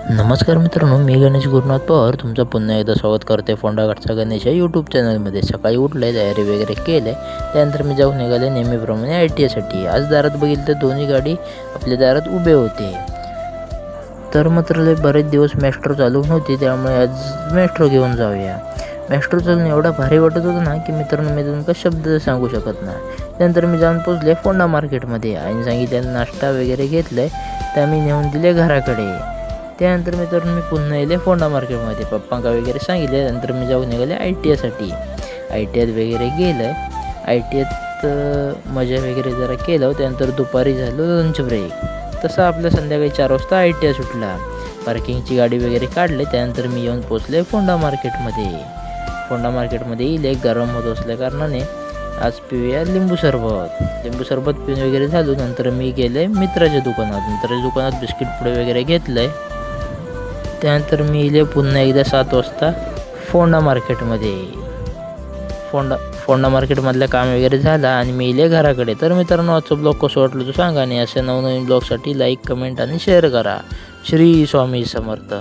नमस्कार मित्रांनो, मी गणेश गुरुनाथ पवार तुमचं पुन्हा एकदा स्वागत करते फोंडाघाटचा गणेश या यूट्यूब चॅनलमध्ये। सकाळी उठले, तयारी वगैरे केले, त्यानंतर मी जाऊन निघाले नेहमीप्रमाणे ITसाठी। आज दारात बघितलं तर दोन्ही गाडी आपल्या दारात उभे होते। तर मात्र बरेच दिवस मेट्रो चालू नव्हती, त्यामुळे आज मेट्रो घेऊन जाऊया। मेट्रो चालून एवढा भारी वाटत होतं ना की मित्रांनो मी तुमका शब्द सांगू शकत नाही। त्यानंतर मी जाऊन पोचले फोंडा मार्केटमध्ये आणि सांगितलं नाश्ता वगैरे घेतलाय, त्या मी नेऊन दिले घराकडे। त्यानंतर मित्रांनो मी पुन्हा येले फोंडा मार्केटमध्ये पप्पांका वगैरे सांगितले। नंतर मी जाऊन निघाले ITसाठी। ITत वगैरे गेलं, ITत मजा वगैरे जरा केलं। त्यानंतर दुपारी झालं लंच ब्रेक। तसं आपल्या संध्याकाळी 4 वाजता ITI सुटला। पार्किंगची गाडी वगैरे काढले, त्यानंतर मी येऊन पोचले फोंडा मार्केटमध्ये। फोंडा मार्केटमध्ये इलेक गरम होत असल्या कारणाने आज पिऊया लिंबू सरबत। लिंबू सरबत पिऊन वगैरे झालो, नंतर मी गेले मित्राच्या दुकानात बिस्किट पुडे वगैरे घेतलंय। त्यानंतर मी इले पुन्हा एकदा 7 वाजता फोंडा मार्केटमध्ये। फोंडा मार्केटमधलं काम वगैरे झालं आणि मी इले घराकडे। तर मित्रांनो आजचा ब्लॉग कसं वाटलं तो सांगा, आणि अशा नवनवीन ब्लॉगसाठी लाईक, कमेंट आणि शेअर करा। श्री स्वामी समर्थ।